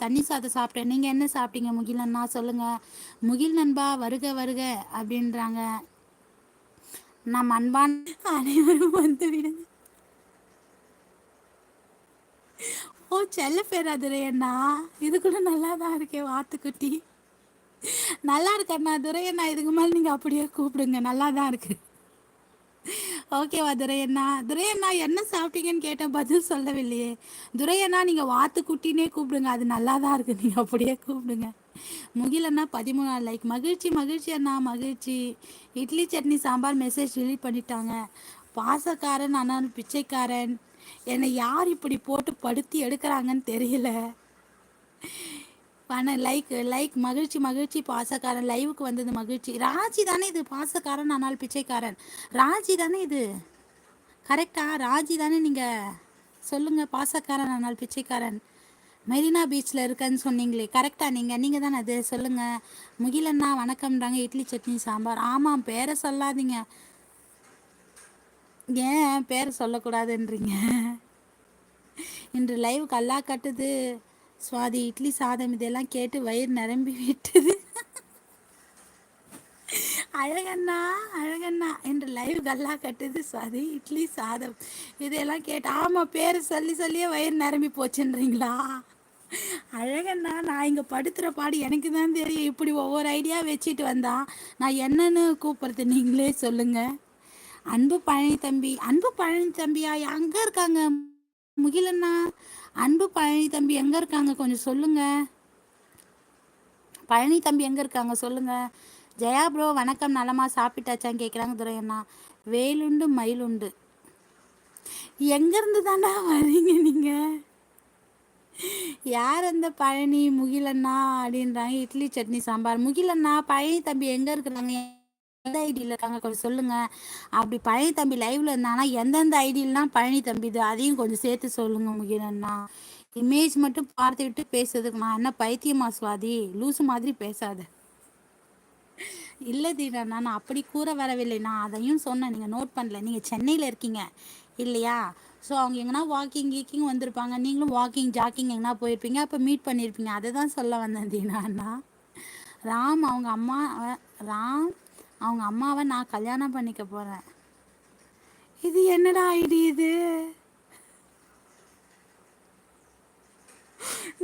தண்ணி சாதம் சாப்பிட்டேன். நீங்கள் என்ன சாப்பிட்டீங்க முகில் அண்ணா சொல்லுங்கள். முகில் நண்பா வருக வருக அப்படின்றாங்க. நம் அன்பான் அனைவரும் வந்து விடுங்க. ஓ செல்ல பேர் துரையண்ணா, இது கூட நல்லா தான் இருக்கேன் வாத்துக்குட்டி. நல்லா இருக்கண்ணா துரையண்ணா, இதுக்கு மேலே நீங்கள் அப்படியே கூப்பிடுங்க, நல்லா தான் இருக்கு. ஓகேவா துரையண்ணா? துரையண்ணா என்ன சாப்பிட்டீங்கன்னு கேட்டேன், பதில் சொல்லவில்லையே. துரையண்ணா நீங்கள் வாத்துக்குட்டினே கூப்பிடுங்க, அது நல்லா தான் இருக்குது, நீங்கள் அப்படியே கூப்பிடுங்க. முகிலண்ணா 13 லைக். மகிழ்ச்சி மகிழ்ச்சி அண்ணா மகிழ்ச்சி. இட்லி சட்னி சாம்பார் மெசேஜ் ரிலீட் பண்ணிட்டாங்க. பாசக்காரன் ஆனால் பிச்சைக்காரன், என்னை யார் இப்படி போட்டு படுத்தி எடுக்கிறாங்கன்னு தெரியல. Like like. மகிழ்ச்சி மகிழ்ச்சி பாசக்காரன் லைவுக்கு வந்தது மகிழ்ச்சி. ராஜி தானே இது பாசக்காரன் ஆனால் பிச்சைக்காரன்? ராஜி தானே இது? கரெக்டா ராஜி தானே? நீங்கள் சொல்லுங்கள். பாசக்காரன் ஆனால் பிச்சைக்காரன் மெரினா பீச்சில் இருக்கேன்னு சொன்னீங்களே, கரெக்டா? நீங்கள் தானே அது? சொல்லுங்கள். முகிலண்ணா வணக்கம்ன்றாங்க. இட்லி சட்னி சாம்பார். ஆமாம், பேரை சொல்லாதீங்க. ஏன் பேரை சொல்லக்கூடாதுன்றீங்க? இன்று லைவ் கல்லா கட்டுது சுவாதி. இட்லி சாதம் இதெல்லாம் கேட்டு வயிறு நிரம்பி விட்டுது. அழகண்ணா அழகண்ணா இன்று லைவ் கல்லா கட்டுது சுவாதி. இட்லி சாதம் இதெல்லாம் கேட்டு, ஆமாம் பேர் சொல்லி சொல்லியே வயிறு நிரம்பி போச்சுன்றீங்களா? அழகண்ணா நான் இங்கே படுத்துகிற பாடு எனக்கு தான் தெரியும். இப்படி ஒவ்வொரு ஐடியா வச்சுட்டு வந்தா நான் என்னன்னு கூப்பிட்றது நீங்களே சொல்லுங்கள். அன்பு பழனி தம்பி. அன்பு பழனி தம்பியா எங்கே இருக்காங்க முகிலண்ணா? அன்பு பழனி தம்பி எங்கே இருக்காங்க கொஞ்சம் சொல்லுங்கள். பழனி தம்பி எங்கே இருக்காங்க சொல்லுங்கள். ஜெயா ப்ரோ வணக்கம், நலமா சாப்பிட்டாச்சான்னு கேட்குறாங்க துரையண்ணா. வேலுண்டு மயிலுண்டு. எங்கேருந்து தாண்டா வரீங்க நீங்கள்? யார் அந்த பழனி? முகிலண்ணா அப்படின்றாங்க. இட்லி சட்னி சாம்பார். முகிலண்ணா பழனி தம்பி எங்கே இருக்கிறாங்க, எந்த ஐடியில் இருக்காங்க கொஞ்சம் சொல்லுங்கள். அப்படி பழனி தம்பி லைவில் இருந்தாங்கன்னா எந்தெந்த ஐடியில்னா பழனி தம்பி இது அதையும் கொஞ்சம் சேர்த்து சொல்லுங்கள் முகிலண்ணா. இமேஜ் மட்டும் பார்த்துக்கிட்டு பேசுறதுக்கு நான் என்ன பைத்தியமா சுவாதி? லூசு மாதிரி பேசாத. இல்லை தீனா, நான் அப்படி கூற வரவில்லை. நான் அதையும் சொன்னேன், நீங்கள் நோட் பண்ணல. நீங்கள் சென்னையில் இருக்கீங்க இல்லையா? ஸோ அவங்க எங்கன்னா வாக்கிங் கீக்கிங் வந்திருப்பாங்க, நீங்களும் வாக்கிங் ஜாக்கிங் எங்கன்னா போயிருப்பீங்க, அப்போ மீட் பண்ணியிருப்பீங்க. அதை தான் சொல்ல வந்தேன் தீனா. ராம் அவங்க அம்மா ராம் அவங்க அம்மாவை நான் கல்யாணம் பண்ணிக்க போகிறேன். இது என்னடா ஐடி இது?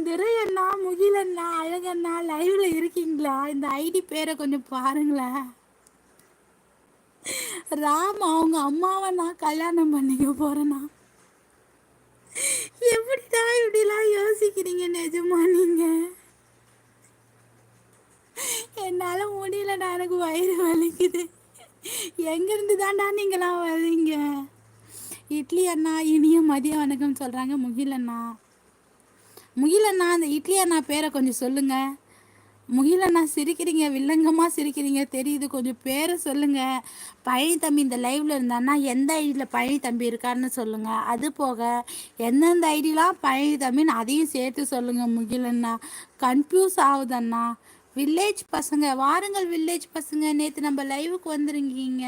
துரையண்ணா முகிலண்ணா அழகண்ணா லைவ்ல இருக்கீங்களா? இந்த ஐடி பேரை கொஞ்சம் பாருங்களேன். ராம் அவங்க அம்மாவை நான் கல்யாணம் பண்ணிக்க போறேன்னா? எப்படிதான் இப்படிலாம் யோசிக்கிறீங்க நிஜமா நீங்க? என்னால முடியலடா, எனக்கு வயிறு வலிக்குது. எங்கிருந்து தாண்டா நீங்களாம் வர்றீங்க? இட்லி அண்ணா இனிய மதிய வணக்கம் சொல்றாங்க முகிலண்ணா. முகிலண்ணா அந்த இட்லி அண்ணா பேரை கொஞ்சம் சொல்லுங்க. முகிலண்ணா சிரிக்கிறீங்க, வில்லங்கமாக சிரிக்கிறீங்க தெரியுது, கொஞ்சம் பேரை சொல்லுங்கள். பழனி தம்பி இந்த லைவில் இருந்தான்னா எந்த ஐடியில் பழனி தம்பி இருக்காருன்னு சொல்லுங்கள். அது போக எந்தெந்த ஐடியெலாம் பழனி தம்பின்னு அதையும் சேர்த்து சொல்லுங்கள் முகிலண்ணா. கன்ஃபியூஸ் ஆகுதண்ணா. வில்லேஜ் பசங்க வாருங்கள், வில்லேஜ் பசங்க நேற்று நம்ம லைவுக்கு வந்துருங்கீங்க.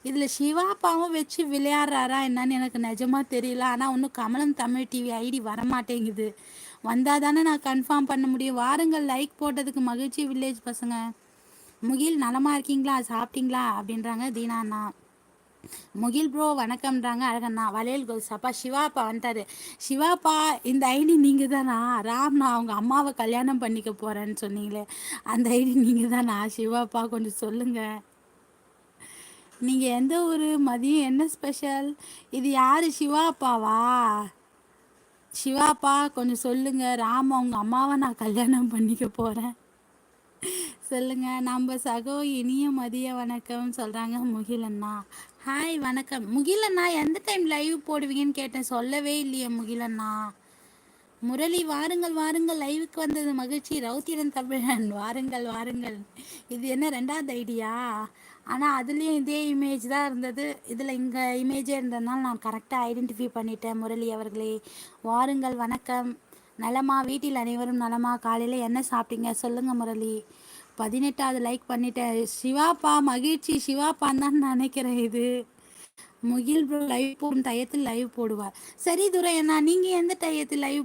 இதில் சிவாப்பாவும் வச்சு விளையாடுறாரா என்னன்னு எனக்கு நிஜமாக தெரியல. ஆனால் ஒன்றும் கமலம் தமிழ் டிவி ஐடி வரமாட்டேங்குது. வந்தால் தானே நான் கன்ஃபார்ம் பண்ண முடியும். வாருங்கள், லைக் போட்டதுக்கு மகிழ்ச்சி வில்லேஜ் பசங்க. முகில் நலமாக இருக்கீங்களா, சாப்பிட்டீங்களா அப்படின்றாங்க தீனா அண்ணா. முகில் ப்ரோ வணக்கம்ன்றாங்க அழகண்ணா. வளையல் கோல்ஸ் அப்பா சிவாப்பா வந்துட்டாரு. சிவாப்பா இந்த ஐடி நீங்கள் தானா? ராம் நான் அவங்க அம்மாவை கல்யாணம் பண்ணிக்க போகிறேன்னு சொன்னீங்களே, அந்த ஐடி நீங்கள் தானா? சிவாப்பா கொஞ்சம் சொல்லுங்கள். நீங்கள் எந்த ஊர்? மதியம் என்ன ஸ்பெஷல்? இது யார் சிவாப்பாவா? சிவாப்பா கொஞ்சம் சொல்லுங்கள். ராம் அவங்க அம்மாவை நான் கல்யாணம் பண்ணிக்க போகிறேன் சொல்லுங்கள். நம்ம சகோ இனிய மதிய வணக்கம் சொல்கிறாங்க முகிலண்ணா. ஹாய் வணக்கம் முகிலண்ணா. எந்த டைம் லைவ் போடுவீங்கன்னு கேட்டேன், சொல்லவே இல்லையே முகிலண்ணா. முரளி வாருங்கள் வாருங்கள், லைவுக்கு வந்தது மகிழ்ச்சி. ரவுத்திரன் தமிழன் வாருங்கள் வாருங்கள். இது என்ன ரெண்டாவது ஐடியா? ஆனால் அதுலேயும் இதே இமேஜ் தான் இருந்தது, இதில் இங்கே இமேஜே இருந்ததுனால நான் கரெக்டாக ஐடென்டிஃபை பண்ணிட்டேன். முரளி அவர்களே வாருங்கள் வணக்கம். நலமா? வீட்டில் அனைவரும் நலமா? காலையில் என்ன சாப்பிட்டீங்க சொல்லுங்கள் முரளி. 18வது லைக் பண்ணிட்டேன். சிவாப்பா மகிழ்ச்சி. சிவாப்பான்னு தான் நினைக்கிறேன் இது. முகில் ப்ரோ லைவ் போடும் டயத்தில் லைவ் போடுவார். சரி துரை அண்ணா, நீங்கள் எந்த டயத்தில் லைவ்